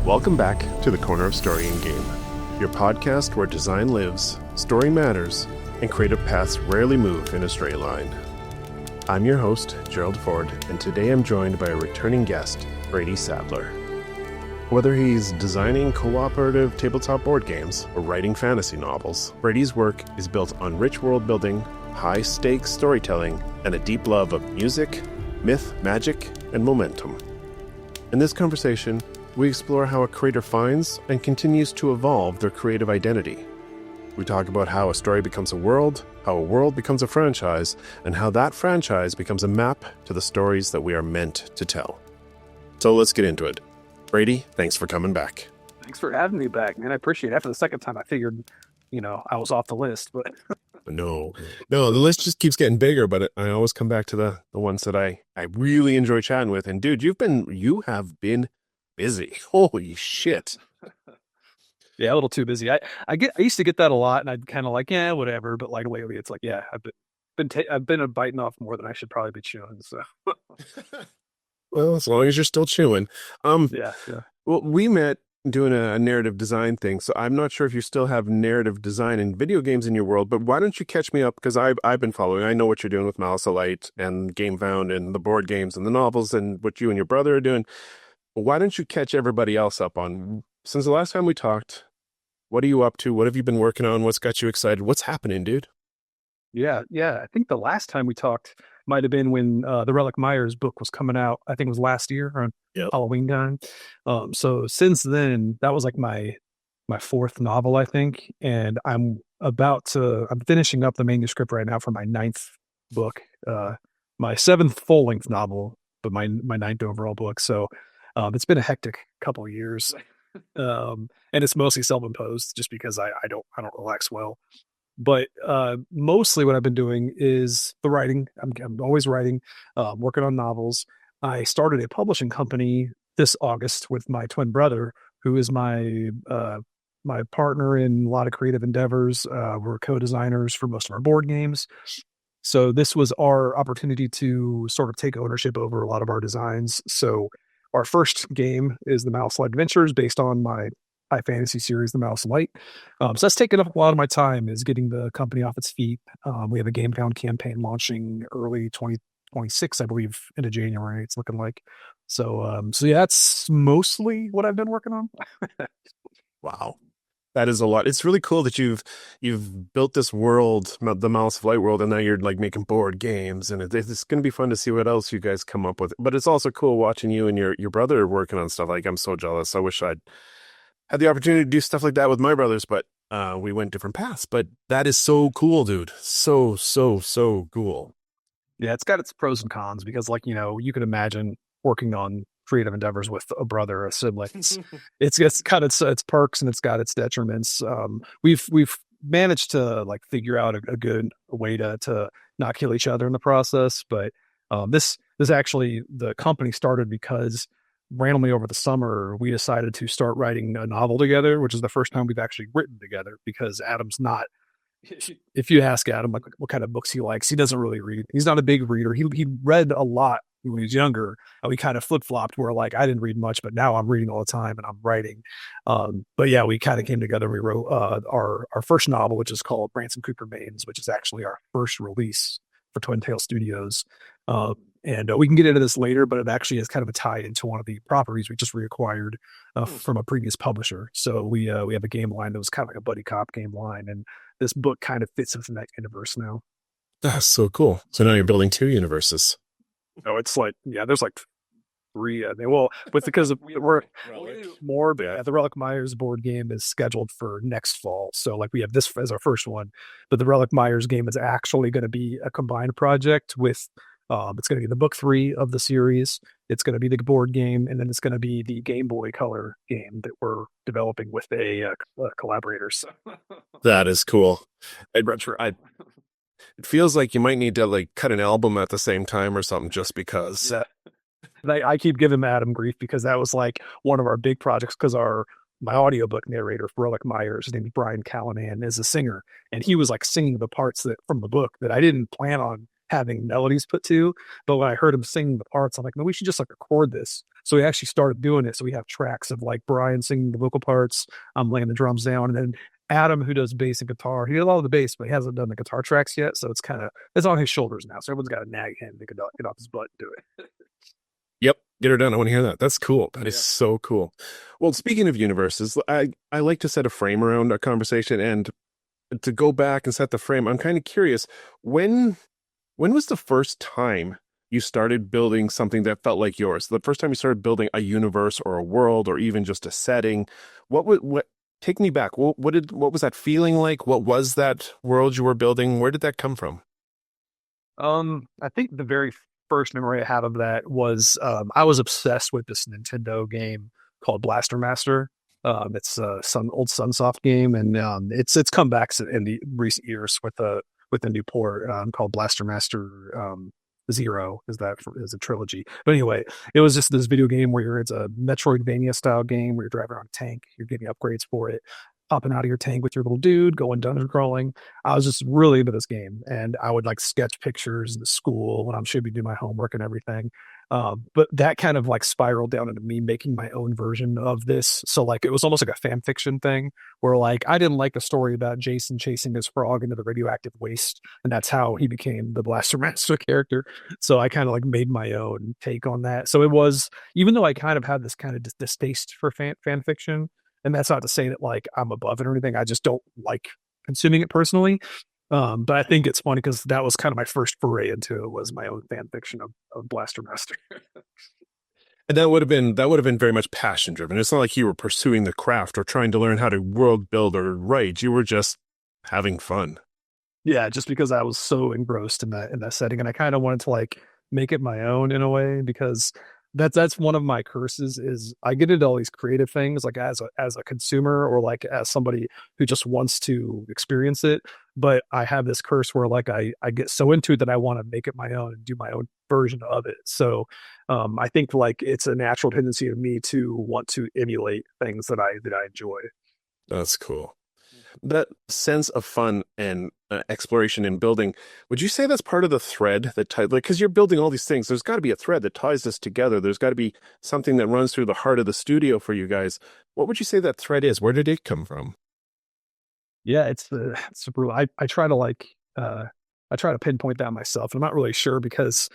Welcome back to the Corner of Story and Game, your podcast where design lives, story matters, and creative paths rarely move in a straight line. I'm your host, Gerald Ford, and today I'm joined by a returning guest, Brady Sadler. Whether he's designing cooperative tabletop board games or writing fantasy novels, Brady's work is built on rich world building, high-stakes storytelling, and a deep love of music, myth, magic, and momentum. In this conversation, we explore how a creator finds and continues to evolve their creative identity. We talk about how a story becomes a world, how a world becomes a franchise, and how that franchise becomes a map to the stories that we are meant to tell. So let's get into it. Brady, thanks for coming back. Thanks for having me back, man. I appreciate it. After the second time, I figured, I was off the list, but No, the list just keeps getting bigger, but I always come back to the ones that I really enjoy chatting with. And dude, you have been busy. Holy shit. yeah, a little too busy. I used to get that a lot, and I'd kind of like, yeah, whatever. But like lately, it's like, yeah, I've been biting off more than I should probably be chewing. So, well, as long as you're still chewing. yeah. Well, we met doing a narrative design thing, so I'm not sure if you still have narrative design in video games in your world. But why don't you catch me up, because I've been following. I know what you're doing with Malice of Light and GameFound and the board games and the novels and what you and your brother are doing. Why don't you catch everybody else up on, since the last time we talked, what are you up to? What have you been working on? What's got you excited? What's happening, dude? Yeah. I think the last time we talked might have been when the Relic Myers book was coming out. I think it was last year around Halloween time. So since then, that was like my fourth novel, I think, and I'm finishing up the manuscript right now for my ninth book, my seventh full length novel, but my ninth overall book. So it's been a hectic couple of years, and it's mostly self-imposed just because I don't relax well. But mostly what I've been doing is the writing. I'm always writing, working on novels. I started a publishing company this August with my twin brother, who is my partner in a lot of creative endeavors. We're co-designers for most of our board games. So this was our opportunity to sort of take ownership over a lot of our designs. So our first game is the Malice of Light Adventures, based on my high fantasy series, the Malice of Light. So that's taken up a lot of my time, is getting the company off its feet. We have a GameFound campaign launching early 2026, I believe, into January, it's looking like. So yeah, that's mostly what I've been working on. Wow. That is a lot. It's really cool that you've built this world, the Malice of Light world, and now you're like making board games, and it's going to be fun to see what else you guys come up with. But it's also cool watching you and your brother working on stuff. Like, I'm so jealous. I wish I'd had the opportunity to do stuff like that with my brothers, but we went different paths. But that is so cool, dude. So cool. Yeah, it's got its pros and cons, because, like, you can imagine working on creative endeavors with a brother, a sibling. It's got its perks and it's got its detriments. We've managed to like figure out a good way to not kill each other in the process. But this actually, the company started because randomly over the summer we decided to start writing a novel together, which is the first time we've actually written together, because Adam's not. If you ask Adam like what kind of books he likes, he doesn't really read. He's not a big reader. He read a lot when he was younger, and we kind of flip-flopped where like I didn't read much, but now I'm reading all the time and I'm writing. But yeah, we kind of came together and we wrote our first novel, which is called Branson Cooper Mains, which is actually our first release for Twin Tail Studios. And we can get into this later, but it actually is kind of a tie into one of the properties we just reacquired from a previous publisher. So we have a game line that was kind of like a buddy cop game line, and this book kind of fits within that universe now. That's so cool. So now you're building two universes. Oh, it's like, yeah, there's like three. Because we're more, but the Relic Myers board game is scheduled for next fall. So like we have this as our first one, but the Relic Myers game is actually going to be a combined project with, it's going to be the book 3 of the series. It's going to be the board game, and then it's going to be the Game Boy Color game that we're developing with a collaborator. So. That is cool. It feels like you might need to like cut an album at the same time or something, just because. Yeah. And I keep giving Adam grief because that was like one of our big projects, because my audiobook narrator for Relic Myers, his name is Brian Callanan, is a singer, and he was like singing the parts from the book that I didn't plan on having melodies put to. But when I heard him sing the parts, I'm like, no, we should just like record this. So we actually started doing it. So we have tracks of like Brian singing the vocal parts, I'm laying the drums down, and then Adam, who does bass and guitar, he did a lot of the bass, but he hasn't done the guitar tracks yet. So it's on his shoulders now. So everyone's got to nag him to get off his butt and do it. Yep, get her done. I want to hear that. That's cool. That is Yeah. so cool. Well, speaking of universes, I like to set a frame around a conversation, and to go back and set the frame. I'm kind of curious, when when was the first time you started building something that felt like yours? The first time you started building a universe or a world or even just a setting? What take me back. What was that feeling like? What was that world you were building? Where did that come from? I think the very first memory I have of that was I was obsessed with this Nintendo game called Blaster Master. It's some old Sunsoft game, and it's come back in the recent years with a new port called Blaster Master Zero. Is a trilogy. But anyway, it was just this video game where it's a Metroidvania style game where you're driving around a tank, you're getting upgrades for it, hopping out of your tank with your little dude, going dungeon crawling. I was just really into this game, and I would like sketch pictures in the school when I should be doing my homework and everything. But that kind of like spiraled down into me making my own version of this. So like it was almost like a fan fiction thing where like I didn't like the story about Jason chasing his frog into the radioactive waste, and that's how he became the Blaster Master character. So I kind of like made my own take on that. So it was, even though I kind of had this kind of distaste for fan fiction, and that's not to say that like I'm above it or anything. I just don't like consuming it personally. But I think it's funny because that was kind of my first foray into it, was my own fan fiction of Blaster Master. And that would have been very much passion driven. It's not like you were pursuing the craft or trying to learn how to world build or write. You were just having fun. Yeah, just because I was so engrossed in that setting, and I kind of wanted to like make it my own in a way, because that's one of my curses is I get into all these creative things like as a consumer or like as somebody who just wants to experience it, but I have this curse where like I get so into it that I want to make it my own and do my own version of it. So I think like it's a natural tendency of me to want to emulate things that I enjoy. That's cool. That sense of fun and exploration in building, would you say that's part of the thread that ties, like, because you're building all these things, there's got to be a thread that ties this together. There's got to be something that runs through the heart of the studio for you guys. What would you say that thread is? Where did it come from? Yeah, it's brutal. I try to like I try to pinpoint that myself. I'm not really sure because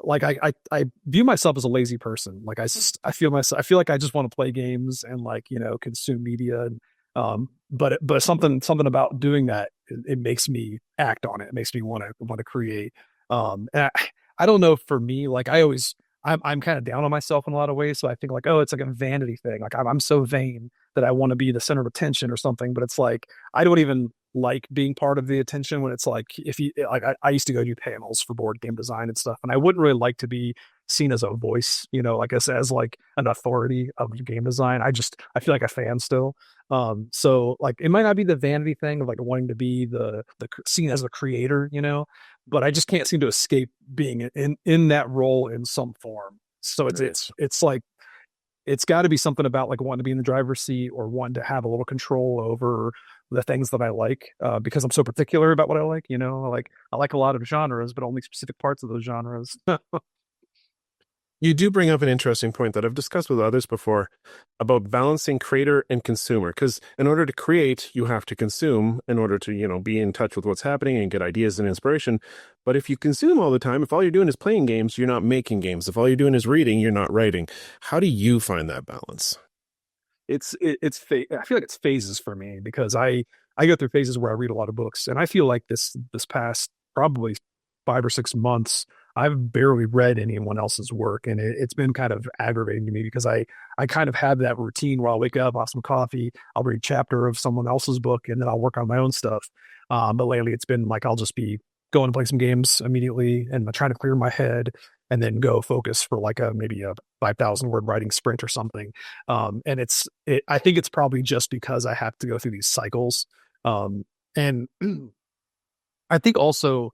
like I view myself as a lazy person. Like I feel like I just want to play games and like, consume media. And but something about doing that, it makes me act on it. It makes me want to create. And I don't know, for me, like I'm kind of down on myself in a lot of ways. So I think like, oh, it's like a vanity thing. Like I'm so vain that I want to be the center of attention or something. But it's like I don't even like being part of the attention when it's like, if you like, I used to go do panels for board game design and stuff, and I wouldn't really like to be seen as a voice, like as like an authority of game design. I feel like a fan still. So like it might not be the vanity thing of like wanting to be the seen as a creator, but I just can't seem to escape being in that role in some form. So it's like it's got to be something about like wanting to be in the driver's seat or wanting to have a little control over the things that I like, because I'm so particular about what I like. Like I like a lot of genres, but only specific parts of those genres. You do bring up an interesting point that I've discussed with others before about balancing creator and consumer. Because in order to create, you have to consume in order to, be in touch with what's happening and get ideas and inspiration. But if you consume all the time, if all you're doing is playing games, you're not making games. If all you're doing is reading, you're not writing. How do you find that balance? I feel like it's phases for me, because I go through phases where I read a lot of books, and I feel like this past probably 5 or 6 months I've barely read anyone else's work, and it's been kind of aggravating to me because I kind of have that routine where I'll wake up, I'll have some coffee, I'll read a chapter of someone else's book, and then I'll work on my own stuff. But lately it's been like I'll just be going to play some games immediately and trying to clear my head, and then go focus for like maybe a 5,000 word writing sprint or something. And I think it's probably just because I have to go through these cycles. And I think also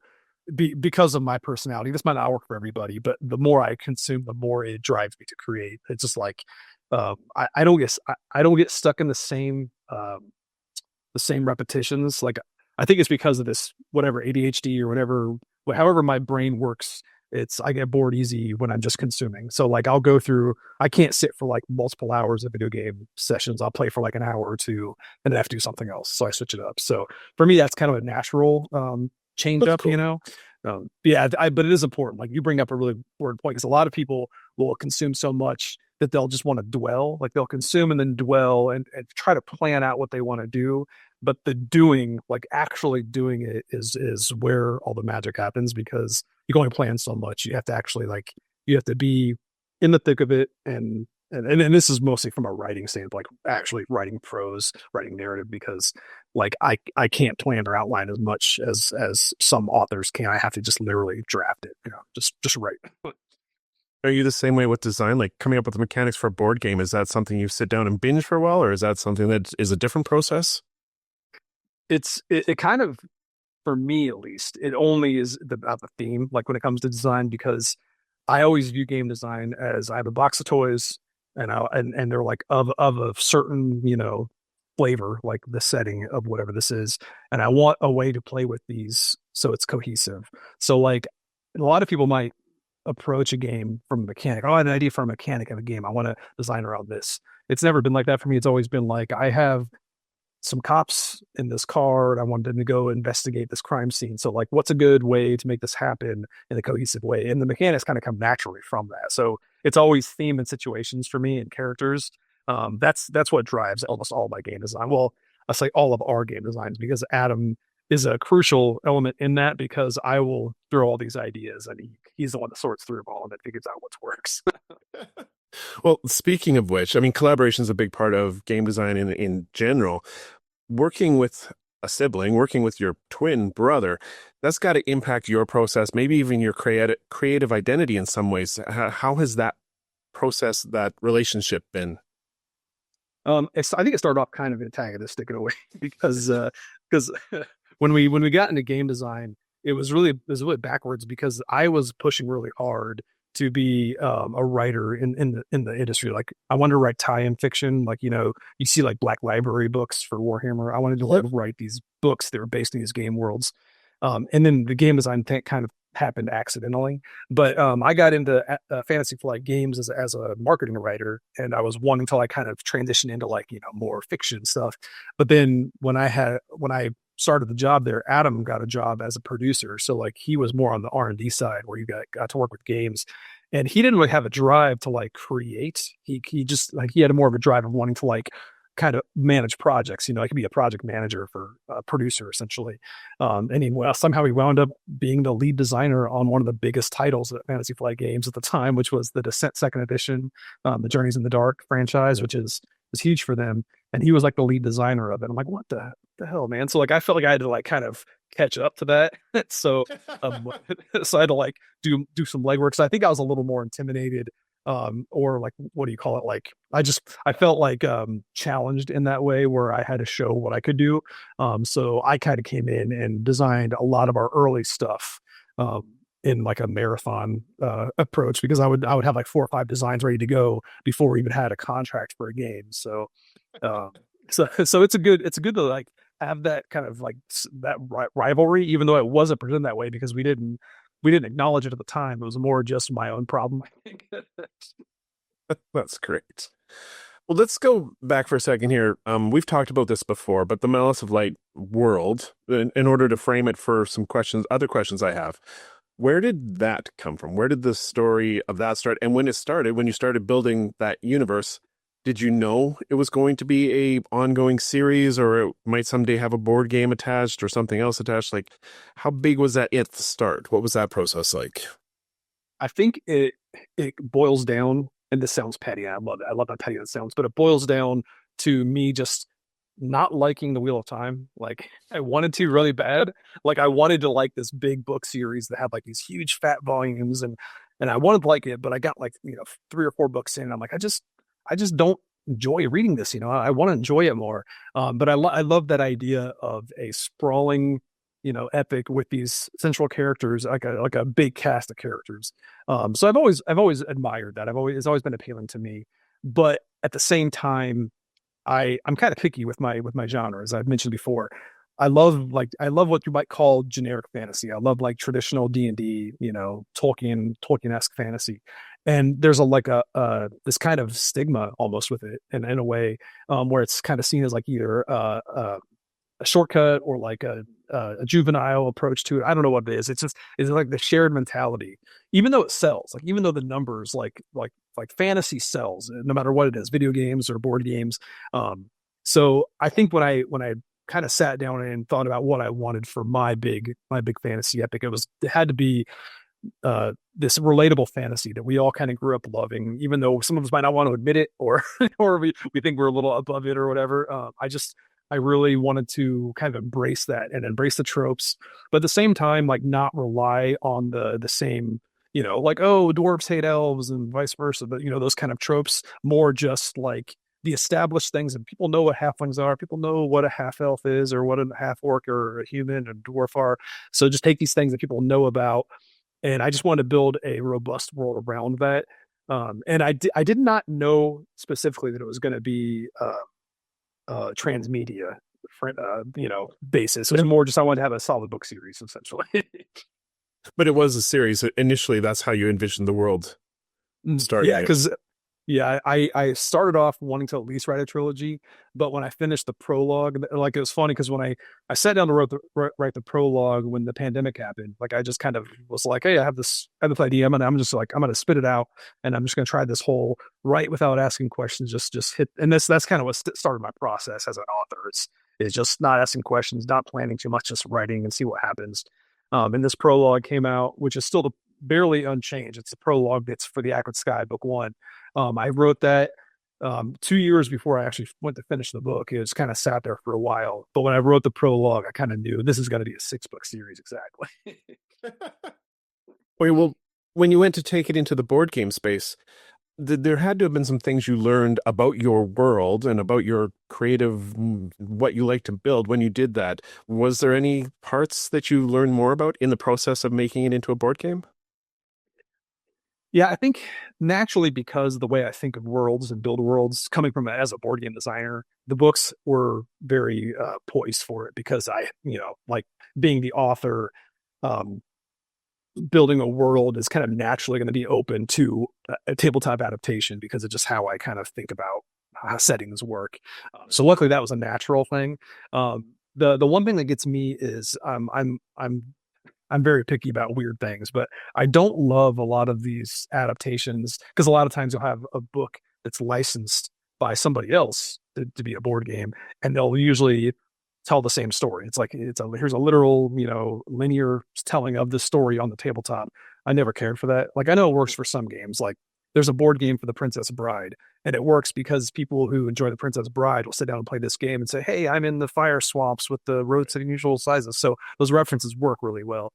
because of my personality, this might not work for everybody, but the more I consume, the more it drives me to create. It's just like, I don't get stuck in the same repetitions. Like I think it's because of this, whatever ADHD or whatever, however my brain works. I get bored easy when I'm just consuming. So like I can't sit for like multiple hours of video game sessions. I'll play for like an hour or two and then I have to do something else. So I switch it up. So for me, that's kind of a natural change That's up, cool. yeah, but it is important. Like you bring up a really important point because a lot of people will consume so much that they'll just want to dwell. Like they'll consume and then dwell and try to plan out what they want to do. But the doing, like actually doing it, is where all the magic happens because you can only plan so much. You have to actually you have to be in the thick of it and this is mostly from a writing standpoint, like actually writing prose, writing narrative, because like I can't plan or outline as much as some authors can. I have to just literally draft it, just write. Are you the same way with design? Like coming up with the mechanics for a board game, is that something you sit down and binge for a while, or is that something that is a different process? It kind of, for me at least, it only is about the theme, like when it comes to design, because I always view game design as I have a box of toys and they're like of a certain, flavor, like the setting of whatever this is. And I want a way to play with these so it's cohesive. So like a lot of people might approach a game from a mechanic. Oh, I had an idea for a mechanic of a game. I want to design around this. It's never been like that for me. It's always been like I have some cops in this car and I wanted them to go investigate this crime scene. So like what's a good way to make this happen in a cohesive way? And the mechanics kind of come naturally from that. So it's always theme and situations for me and characters. That's what drives almost all my game design. Well, I say all of our game designs because Adam is a crucial element in that because I will throw all these ideas and he's the one that sorts through them all and figures out what works. Well, speaking of which, I mean, collaboration is a big part of game design in general. Working with a sibling, working with your twin brother, that's got to impact your process, maybe even your creative identity in some ways. How has that process, that relationship been? I think it started off kind of antagonistic in a way because when we got into game design, it was really backwards because I was pushing really hard to be a writer in the industry. Like I wanted to write tie-in fiction, like you see like Black Library books for Warhammer. I wanted to like write these books that were based in these game worlds, and then the game design thing kind of happened accidentally. But I got into Fantasy Flight Games as a marketing writer, and I was wanting to like kind of transition into like more fiction stuff. But then when I started the job there, Adam got a job as a producer, so like he was more on the R&D side where you got to work with games, and he didn't really have a drive to like create. He just like he had more of a drive of wanting to like kind of manage projects. I could be a project manager for a producer essentially. Somehow he wound up being the lead designer on one of the biggest titles at Fantasy Flight Games at the time, which was the Descent Second Edition, the Journeys in the Dark franchise, which was huge for them. And he was like the lead designer of it. I'm like, what the hell, man? So like I felt like I had to like kind of catch up to that. so so I had to like do some legwork. So I think I was a little more intimidated, or like what do you call it? Like I felt like challenged in that way where I had to show what I could do. So I kind of came in and designed a lot of our early stuff. In like a marathon approach because I would have like 4 or 5 designs ready to go before we even had a contract for a game. So so it's good to like have that kind of like that rivalry, even though it wasn't presented that way because we didn't acknowledge it at the time. It was more just my own problem, I think. That's great. Well, let's go back for a second here. We've talked about this before, but the Malice of Light world, in order to frame it for some other questions I have, where did that come from? Where did the story of that start? And when you started building that universe, did you know it was going to be a ongoing series or it might someday have a board game attached or something else attached? Like, how big was that at the start? What was that process like? I think it boils down, and this sounds petty. I love it. I love how petty that sounds, but it boils down to me just not liking the Wheel of Time. Like I wanted to really bad. Like I wanted to like this big book series that had like these huge fat volumes and I wanted to like it, but I got like, 3 or 4 books in. I'm like, I just don't enjoy reading this. I want to enjoy it more. But I love that idea of a sprawling, epic with these central characters, like a big cast of characters. So I've always admired that. It's always been appealing to me. But at the same time, I'm kind of picky with my genre, as I've mentioned before. I love what you might call generic fantasy. I love like traditional D&D, you know, Tolkien-esque fantasy. And there's a this kind of stigma almost with it in a way, where it's kind of seen as like either a shortcut or like a juvenile approach to it. I don't know what it is. It's like the shared mentality. Even though it sells, like even though the numbers like fantasy sells, no matter what it is, video games or board games. So I think when I kind of sat down and thought about what I wanted for my big fantasy epic, it had to be this relatable fantasy that we all kind of grew up loving, even though some of us might not want to admit it, or or we think we're a little above it or whatever. I really wanted to kind of embrace that and embrace the tropes, but at the same time, like not rely on the same, you know, like, oh, dwarves hate elves and vice versa, but you know, those kind of tropes, more just like the established things, and people know what halflings are, people know what a half elf is, or what a half orc or a human or dwarf are. So just take these things that people know about, and I just wanted to build a robust world around that. And I did not know specifically that it was going to be transmedia, you know, basis. It was more just I wanted to have a solid book series essentially. But it was a series. Initially, that's how you envisioned the world starting. Yeah, because I started off wanting to at least write a trilogy, but when I finished the prologue, like it was funny because when I sat down to write the prologue when the pandemic happened, like I just kind of was like, hey, I have this idea, and I'm just like, I'm gonna spit it out, and I'm just gonna try this whole write without asking questions, just hit, and that's kind of what started my process as an author. It's just not asking questions, not planning too much, just writing and see what happens. And this prologue came out, which is still barely unchanged. It's the prologue that's for the Acrid Sky book one. I wrote that 2 years before I actually went to finish the book. It was kind of sat there for a while. But when I wrote the prologue, I kind of knew this is going to be a 6-book series exactly. Well, when you went to take it into the board game space, there had to have been some things you learned about your world and about your creative, what you like to build when you did that. Was there any parts that you learned more about in the process of making it into a board game? Yeah, I think naturally, because the way I think of worlds and build worlds, coming from as a board game designer, the books were very poised for it because you know, like being the author, um, building a world is kind of naturally going to be open to a tabletop adaptation because of just how I kind of think about how settings work. So luckily, that was a natural thing. The one thing that gets me is I'm very picky about weird things, but I don't love a lot of these adaptations because a lot of times you'll have a book that's licensed by somebody else to be a board game, and they'll usually tell the same story. It's like here's a literal, you know, linear telling of the story on the tabletop. I never cared for that. Like I know it works for some games. Like there's a board game for the Princess Bride, and it works because people who enjoy the Princess Bride will sit down and play this game and say, "Hey, I'm in the fire swamps with the roads at unusual sizes." So those references work really well.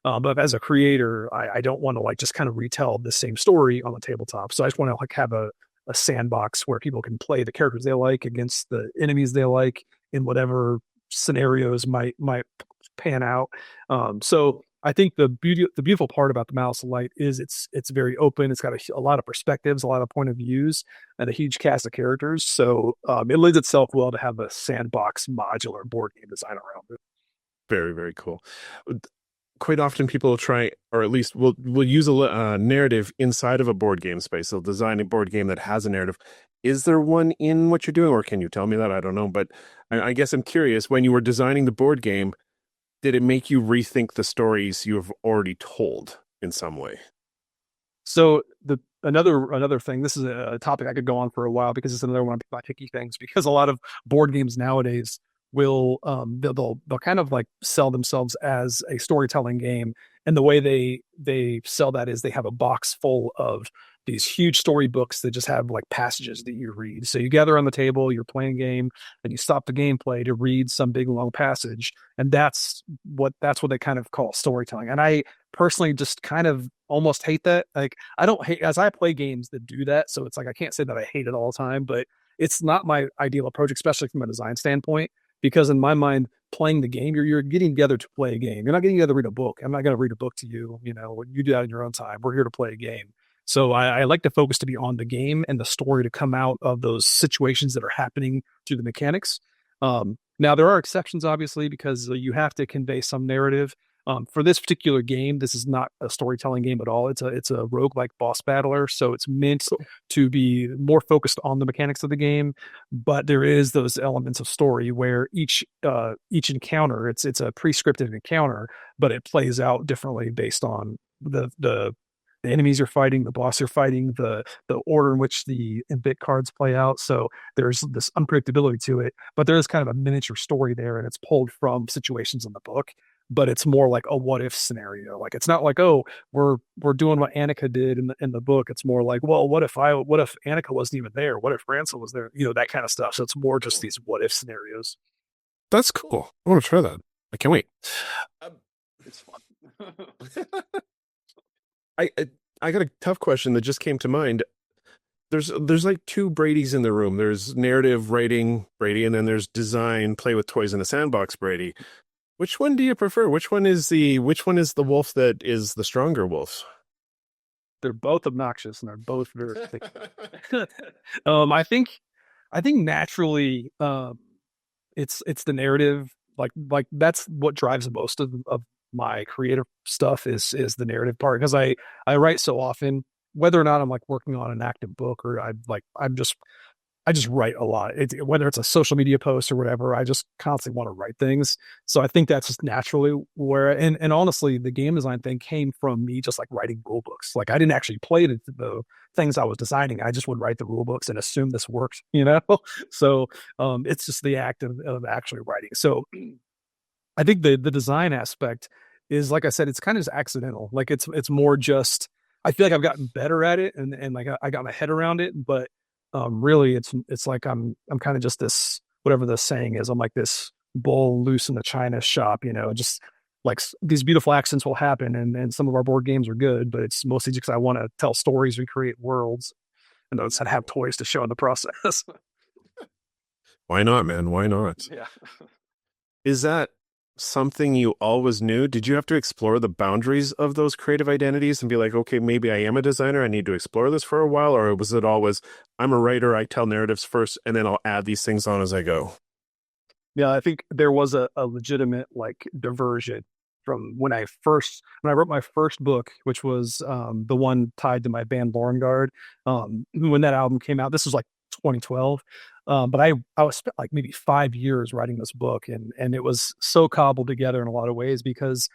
But as a creator, I don't want to like just kind of retell the same story on the tabletop. So I just want to like have a sandbox where people can play the characters they like against the enemies they like in whatever scenarios might pan out. So I think the beautiful part about the Malice of Light is it's very open. It's got a lot of perspectives, a lot of point of views, and a huge cast of characters. So it lends itself well to have a sandbox modular board game design around it. Very, very cool. Quite often people will try, or at least will use a narrative inside of a board game space. They'll design a board game that has a narrative. Is there one in what you're doing, or can you tell me that? I don't know, but I guess I'm curious, when you were designing the board game, did it make you rethink the stories you have already told in some way? So another thing, this is a topic I could go on for a while because it's another one of my picky things. Because a lot of board games nowadays will they'll kind of like sell themselves as a storytelling game, and the way they sell that is they have a box full of these huge storybooks that just have like passages that you read. So you gather on the table, you're playing a game, and you stop the gameplay to read some big long passage, and that's what they kind of call storytelling. And I personally just kind of almost hate that. Like I don't hate, as I play games that do that, so it's like I can't say that I hate it all the time, but it's not my ideal approach, especially from a design standpoint. Because in my mind, playing the game, you're getting together to play a game. You're not getting together to read a book. I'm not going to read a book to you. You know, you do that in your own time. We're here to play a game. So I like to focus to be on the game and the story to come out of those situations that are happening through the mechanics. Now there are exceptions, obviously, because you have to convey some narrative. For this particular game, this is not a storytelling game at all. It's a roguelike boss battler, so it's meant Cool. to be more focused on the mechanics of the game. But there is those elements of story where each encounter, it's a prescriptive encounter, but it plays out differently based on the enemies you're fighting, the boss you're fighting, the order in which the bit cards play out. So there's this unpredictability to it, but there is kind of a miniature story there, and it's pulled from situations in the book. But it's more like a what if scenario. Like it's not like, oh, we're doing what Annika did in the book. It's more like, well, what if Annika wasn't even there? What if Ransel was there? That kind of stuff. So it's more just these what if scenarios. That's cool. I want to try that. I can't wait. It's fun. I I got a tough question that just came to mind. There's like two Bradys in the room. There's narrative writing Brady, and then there's design, play with toys in a sandbox Brady. Which one do you prefer? Which one is the wolf that is the stronger wolf? They're both obnoxious and they're both very thick. I think naturally, it's the narrative. Like that's what drives most of my creative stuff is the narrative part, because I write so often, whether or not I'm like working on an active book, or I just write a lot. Whether it's a social media post or whatever, I just constantly want to write things. So I think that's just naturally where, and honestly, the game design thing came from me just like writing rule books. Like I didn't actually play the things I was designing. I just would write the rule books and assume this worked. So it's just the act of actually writing. So I think the design aspect is, like I said, it's kind of just accidental. Like it's more just, I feel like I've gotten better at it, and like I got my head around it, but really it's like I'm kind of just this, whatever the saying is, I'm like this bull loose in the china shop, just like these beautiful accents will happen, and some of our board games are good, but it's mostly just because I want to tell stories and create worlds, and those that have toys to show in the process. Why not, man? Why not? Yeah. Is that something you always knew? Did you have to explore the boundaries of those creative identities and be like, okay, maybe I am a designer, I need to explore this for a while? Or was it always, I'm a writer, I tell narratives first, and then I'll add these things on as I go? Yeah, I think there was a legitimate like diversion from when I wrote my first book, which was the one tied to my band Lauren Guard. When that album came out, this was like 2012. But I was spent like maybe 5 years writing this book, and it was so cobbled together in a lot of ways, because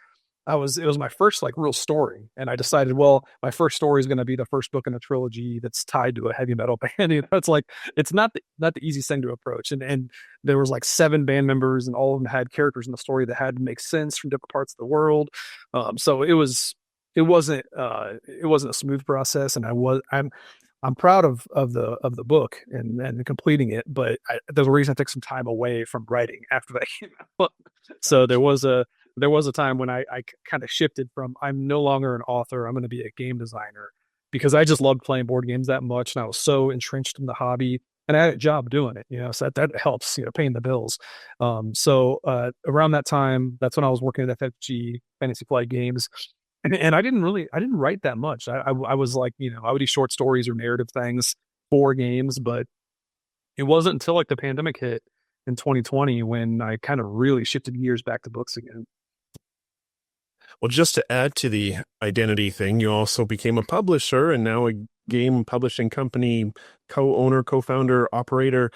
it was my first like real story, and I decided, well, my first story is going to be the first book in a trilogy that's tied to a heavy metal band. It's like it's not the easiest thing to approach, and there was like 7 band members, and all of them had characters in the story that had to make sense from different parts of the world. So it wasn't a smooth process, and I'm proud of the book and completing it, but there's a reason I took some time away from writing after that came out. So there was a time when I kind of shifted from, I'm no longer an author, I'm going to be a game designer, because I just loved playing board games that much, and I was so entrenched in the hobby, and I had a job doing it. So that helps, paying the bills. So around that time, that's when I was working at FFG Fantasy Flight Games. And I didn't write that much. I was like, I would do short stories or narrative things for games, but it wasn't until like the pandemic hit in 2020 when I kind of really shifted gears back to books again. Well, just to add to the identity thing, you also became a publisher and now a game publishing company, co-owner, co-founder, operator.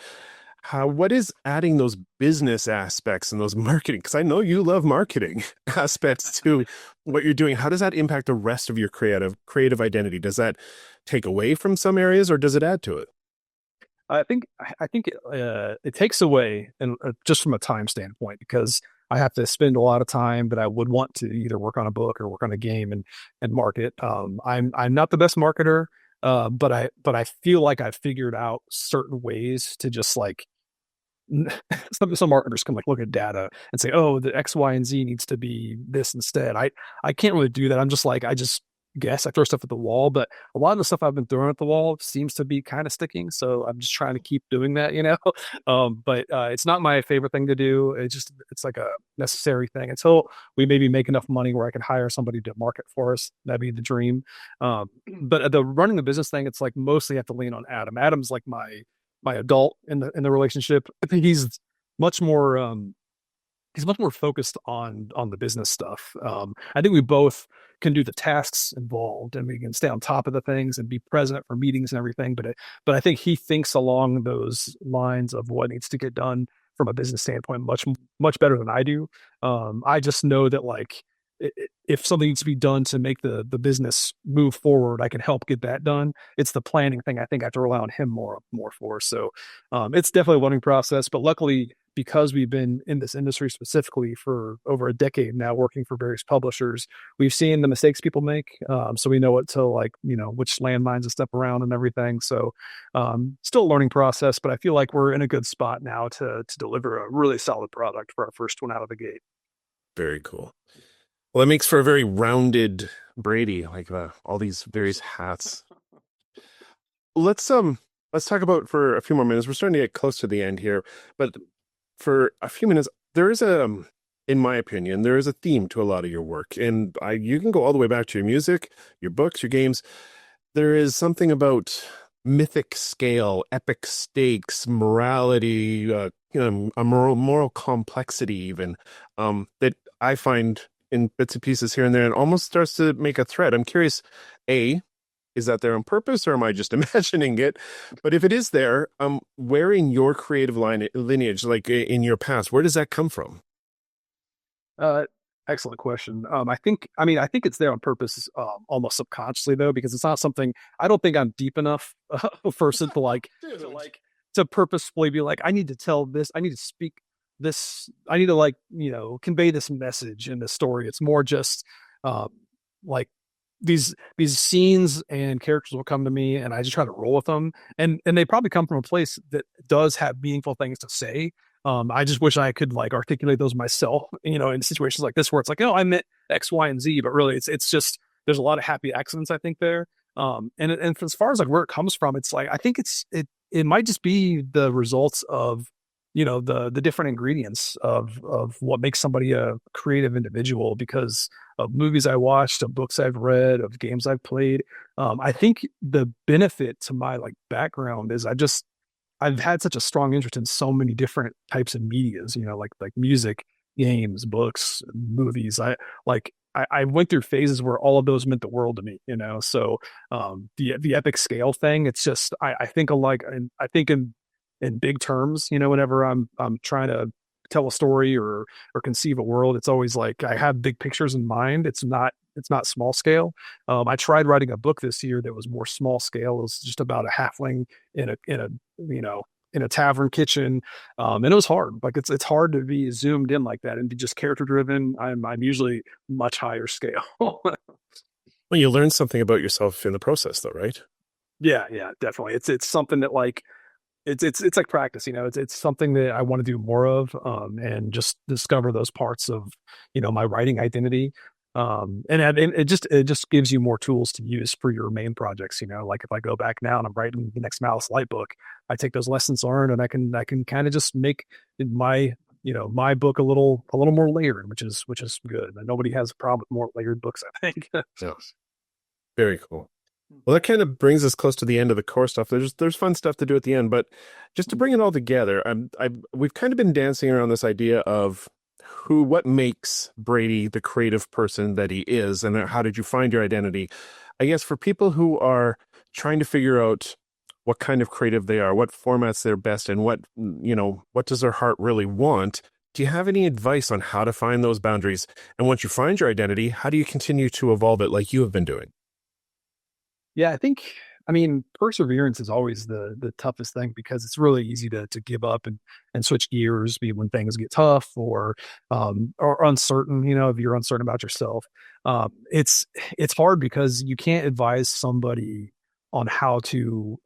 What is adding those business aspects and those marketing? Because I know you love marketing aspects to what you're doing. How does that impact the rest of your creative identity? Does that take away from some areas, or does it add to it? I think it takes away, and just from a time standpoint, because I have to spend a lot of time that I would want to either work on a book or work on a game and market. I'm not the best marketer, but I feel like I've figured out certain ways to just like, some marketers can like look at data and say, oh, the X, Y, and Z needs to be this instead. I can't really do that. I'm just like, I just guess I throw stuff at the wall, but a lot of the stuff I've been throwing at the wall seems to be kind of sticking. So I'm just trying to keep doing that. But it's not my favorite thing to do. It's like a necessary thing until we maybe make enough money where I can hire somebody to market for us. That'd be the dream. But the running the business thing, it's like mostly have to lean on Adam. Adam's like my adult in the relationship. I think much more he's much more focused on the business stuff. I think we both can do the tasks involved, and we can stay on top of the things and be present for meetings and everything. But I think he thinks along those lines of what needs to get done from a business standpoint much better than I do. I just know that like if something needs to be done to make the business move forward, I can help get that done. It's the planning thing I think I have to rely on him more for. So it's definitely a learning process, but luckily because we've been in this industry specifically for over a decade now, working for various publishers, we've seen the mistakes people make. So we know what to like, which landmines to step around and everything. So still a learning process, but I feel like we're in a good spot now to deliver a really solid product for our first one out of the gate. Very cool. Well, that makes for a very rounded Brady, like all these various hats. Let's talk about for a few more minutes. We're starting to get close to the end here, but for a few minutes, there is in my opinion, there is a theme to a lot of your work, and you can go all the way back to your music, your books, your games. There is something about mythic scale, epic stakes, morality, a moral complexity, even that I find in bits and pieces here and there, and almost starts to make a thread. I'm curious, is that there on purpose, or am I just imagining it? But if it is there, where in your creative lineage, like in your past, where does that come from? Excellent question. I think it's there on purpose, almost subconsciously though, because it's not something I don't think I'm deep enough person to like to purposefully be like, I need to tell this, I need to speak this, I need to like, convey this message in the story. It's more just like these scenes and characters will come to me and I just try to roll with them. And they probably come from a place that does have meaningful things to say. I just wish I could like articulate those myself, in situations like this where it's like, oh, I meant X, Y, and Z, but really it's just there's a lot of happy accidents, I think, there. And as far as like where it comes from, it's like I think it might just be the results of the different ingredients of what makes somebody a creative individual because of movies I watched, of books I've read, of games I've played. I think the benefit to my like background is I've had such a strong interest in so many different types of medias, like music, games, books, movies. I went through phases where all of those meant the world to me, So the epic scale thing, it's just I think alike, and I think in big terms, whenever I'm trying to tell a story or conceive a world, it's always like I have big pictures in mind. It's not small scale. I tried writing a book this year that was more small scale. It was just about a halfling in a tavern kitchen, and it was hard. Like it's hard to be zoomed in like that and be just character driven. I'm usually much higher scale. Well, you learn something about yourself in the process, though, right? Yeah, definitely. It's something that like it's like practice, it's something that I want to do more of, and just discover those parts of, my writing identity. And it just gives you more tools to use for your main projects, like if I go back now and I'm writing the next Malice Light book, I take those lessons learned and I can kind of just make my, my book a little more layered, which is good. And nobody has a problem with more layered books, I think. Yeah. Very cool. Well, that kind of brings us close to the end of the core stuff. There's fun stuff to do at the end, but just to bring it all together, we've kind of been dancing around this idea of what makes Brady the creative person that he is, and how did you find your identity? I guess for people who are trying to figure out what kind of creative they are, what formats they're best in, what does their heart really want? Do you have any advice on how to find those boundaries? And once you find your identity, how do you continue to evolve it like you have been doing? Yeah, perseverance is always the toughest thing because it's really easy to give up and switch gears when things get tough or uncertain, if you're uncertain about yourself. It's hard because you can't advise somebody on how to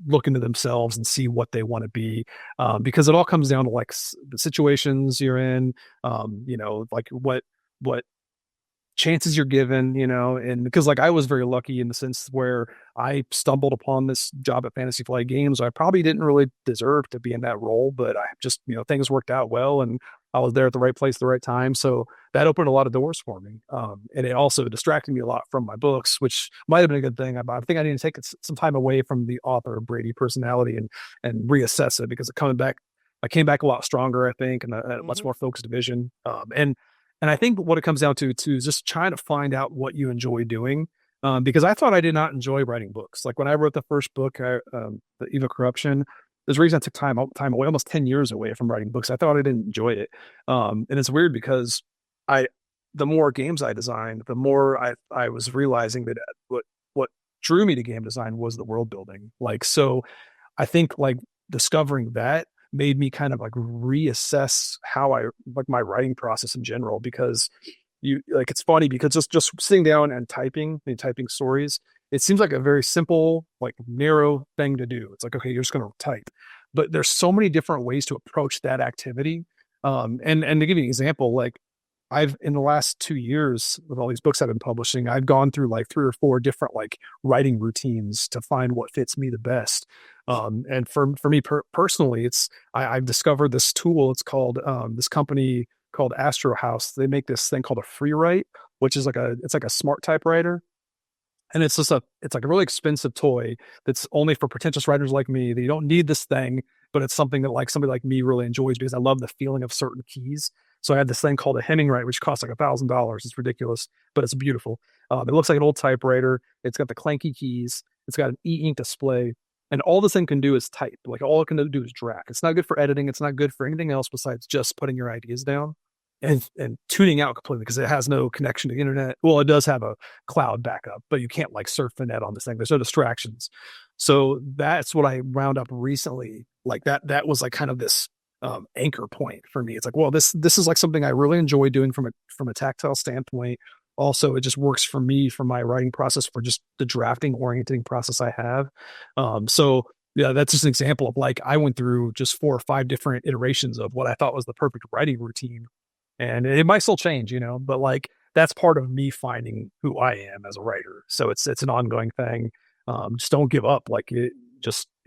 look into themselves and see what they want to be, because it all comes down to like the situations you're in, like what chances you're given, and because like I was very lucky in the sense where I stumbled upon this job at Fantasy Flight Games. I probably didn't really deserve to be in that role, but I just, things worked out well and I was there at the right place at the right time. So that opened a lot of doors for me. And it also distracted me a lot from my books, which might have been a good thing. I think I need to take some time away from the author Brady personality and reassess it because coming back I came back a lot stronger, I think, and a much more focused vision. And I think what it comes down to too is just trying to find out what you enjoy doing. Because I thought I did not enjoy writing books. Like when I wrote the first book, the Eve of Corruption, there's a reason I took time away, almost 10 years away from writing books. I thought I didn't enjoy it. And it's weird because I, the more games I designed, the more I was realizing that what drew me to game design was the world building. Like, so I think like discovering that made me kind of like reassess how I like my writing process in general, because you like it's funny because just sitting down and typing stories, it seems like a very simple, like narrow thing to do. It's like, okay, you're just going to type, but there's so many different ways to approach that activity. And to give you an example, like I've in the last 2 years with all these books I've been publishing, I've gone through like 3 or 4 different like writing routines to find what fits me the best. And for me personally, I've discovered this tool. It's called this company called Astro House. They make this thing called a free write, which is it's like a smart typewriter, and it's like a really expensive toy that's only for pretentious writers like me, that you don't need this thing, but it's something that like somebody like me really enjoys because I love the feeling of certain keys. So I had this thing called a Hemingwrite, which costs like $1,000. It's ridiculous, but it's beautiful. It looks like an old typewriter. It's got the clanky keys. It's got an e-ink display, and all this thing can do is type. Like all it can do is drag. It's not good for editing. It's not good for anything else besides just putting your ideas down and tuning out completely, because it has no connection to the internet. Well, it does have a cloud backup, but you can't like surf the net on this thing. There's no distractions. So that's what I wound up recently. Like that was like kind of this anchor point for me. It's like, well, this is like something I really enjoy doing from a tactile standpoint. Also, it just works for me for my writing process, for just the drafting orienting process I have. So yeah, that's just an example of like I went through just 4 or 5 different iterations of what I thought was the perfect writing routine, and it might still change, but like that's part of me finding who I am as a writer. So it's an ongoing thing. Just don't give up. Like you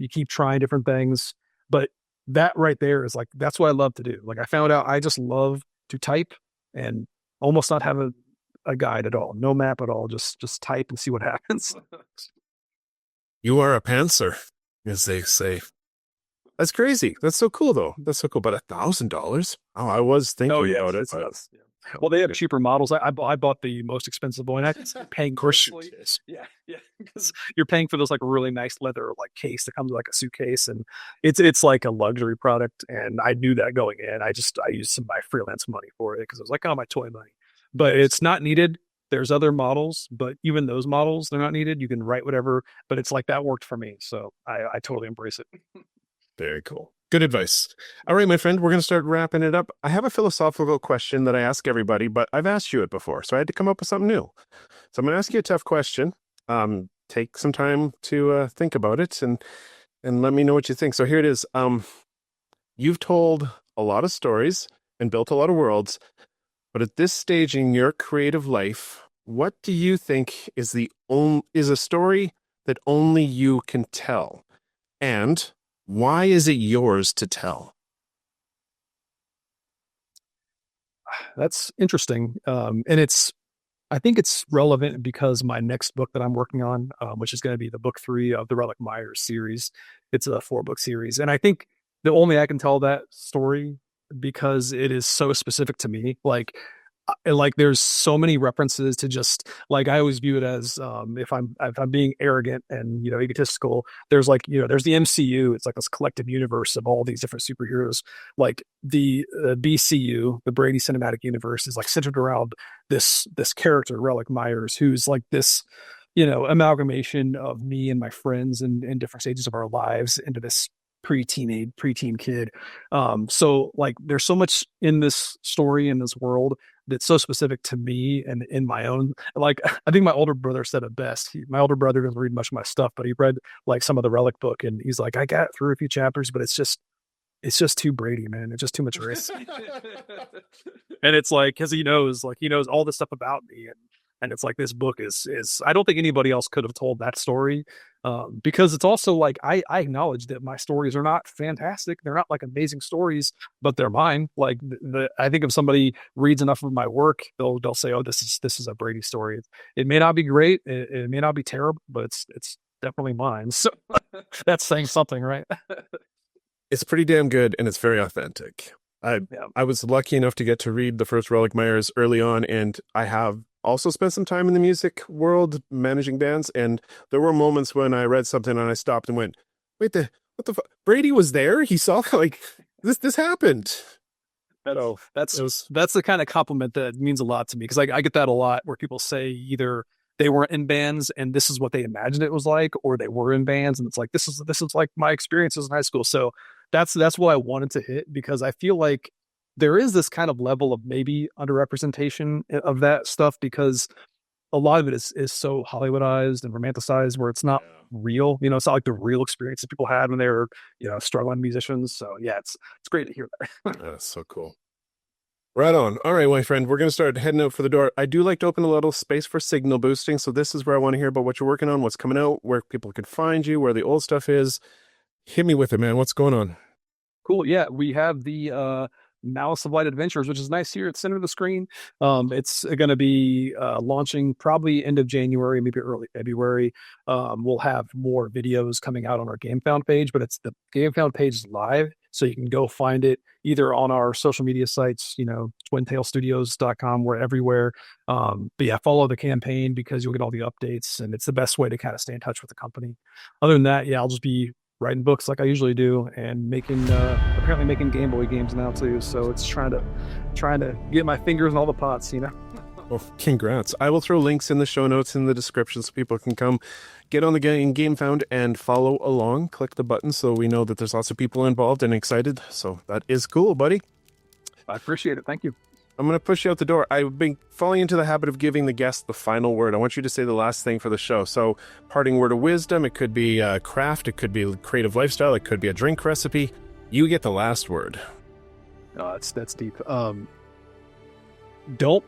keep trying different things, but that right there is like, that's what I love to do. Like I found out I just love to type and almost not have a guide at all, no map at all. Just type and see what happens. You are a pantser, as they say. That's crazy. That's so cool, though. That's so cool. But $1,000? Oh, I was thinking about it. Yeah. Well, they have cheaper models. I bought the most expensive one. I paying personally. Yeah, because you're paying for this like really nice leather like case that comes with like a suitcase, and it's like a luxury product. And I knew that going in. I used some of my freelance money for it because I was like, oh, my toy money. But it's not needed. There's other models, but even those models, they're not needed. You can write whatever, but it's like that worked for me. So I totally embrace it. Very cool. Good advice. All right, my friend, we're going to start wrapping it up. I have a philosophical question that I ask everybody, but I've asked you it before, so I had to come up with something new. So I'm going to ask you a tough question. Take some time to think about it and let me know what you think. So here it is. You've told a lot of stories and built a lot of worlds, but at this stage in your creative life, what do you think is a story that only you can tell? And why is it yours to tell? That's interesting. And I think it's relevant because my next book that I'm working on, which is going to be the book 3 of the Relic Myers series, it's a 4-book series. And I think the only I can tell that story because it is so specific to me. Like there's so many references to just like I always view it as if I'm being arrogant and egotistical, there's there's the MCU. It's like this collective universe of all these different superheroes. Like the BCU, the Brady Cinematic Universe, is like centered around this character Relic Myers, who's like this amalgamation of me and my friends in different stages of our lives into this preteen kid. So like there's so much in this story, in this world, that's so specific to me and in my own. Like I think my older brother said it best. My older brother doesn't read much of my stuff, but he read like some of the Relic book, and he's like, I got through a few chapters, but it's just too Brady, man. It's just too much risk. And it's like, because he knows all this stuff about me, and it's like this book is I don't think anybody else could have told that story, because it's also like I acknowledge that my stories are not fantastic. They're not like amazing stories, but they're mine. Like I think if somebody reads enough of my work, they'll say, oh, this is a Brady story. It may not be great, it may not be terrible, but it's definitely mine. So that's saying something, right? It's pretty damn good, and it's very authentic. I was lucky enough to get to read the first Relic Myers early on, and I have also spent some time in the music world managing bands, and there were moments when I read something and I stopped and went, wait, what the fuck? Brady was there? He saw, like, this happened. That's the kind of compliment that means a lot to me, because I get that a lot where people say either they weren't in bands and this is what they imagined it was like, or they were in bands and it's like this is like my experiences in high school. So that's what I wanted to hit, because I feel like there is this kind of level of maybe underrepresentation of that stuff, because a lot of it is so Hollywoodized and romanticized where it's not real. It's not like the real experience that people had when they were, struggling musicians. So yeah, it's great to hear that. That's so cool. Right on. All right, my friend, we're going to start heading out for the door. I do like to open a little space for signal boosting. So this is where I want to hear about what you're working on, what's coming out, where people can find you, where the old stuff is. Hit me with it, man. What's going on? Cool. Yeah, we have the Malice of Light Adventures, which is nice here at the center of the screen. It's going to be launching probably end of January, maybe early February. We'll have more videos coming out on our GameFound page, but it's the GameFound page is live, so you can go find it either on our social media sites, twintailstudios.com, we're everywhere. But yeah, follow the campaign because you'll get all the updates, and it's the best way to kind of stay in touch with the company. Other than that, yeah, I'll just be writing books like I usually do, and apparently making Game Boy games now too. So it's trying to get my fingers in all the pots, Well, congrats. I will throw links in the show notes in the description so people can come get on the GameFound and follow along. Click the button so we know that there's lots of people involved and excited. So that is cool, buddy. I appreciate it. Thank you. I'm going to push you out the door. I've been falling into the habit of giving the guest the final word. I want you to say the last thing for the show. So, parting word of wisdom, it could be craft, it could be creative lifestyle, it could be a drink recipe. You get the last word. That's deep. Don't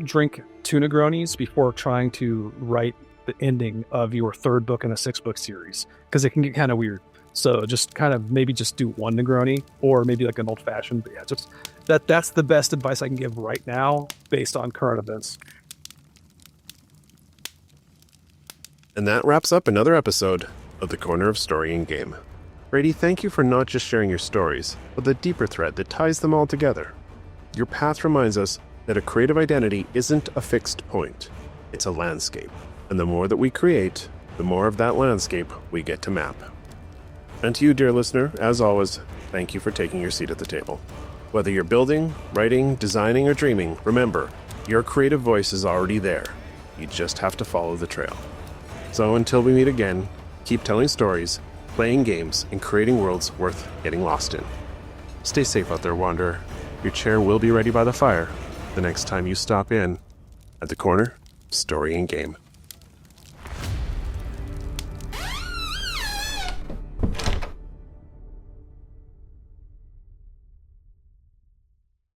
drink tuna Negronis before trying to write the ending of your third book in a 6-book series, because it can get kind of weird. So just kind of maybe just do one Negroni, or maybe like an old fashioned. But yeah, just that's the best advice I can give right now based on current events. And that wraps up another episode of The Corner of Story and Game. Brady, thank you for not just sharing your stories, but the deeper thread that ties them all together. Your path reminds us that a creative identity isn't a fixed point. It's a landscape. And the more that we create, the more of that landscape we get to map. And to you, dear listener, as always, thank you for taking your seat at the table. Whether you're building, writing, designing, or dreaming, remember, your creative voice is already there. You just have to follow the trail. So until we meet again, keep telling stories, playing games, and creating worlds worth getting lost in. Stay safe out there, Wanderer. Your chair will be ready by the fire the next time you stop in at the Corner Story and Game.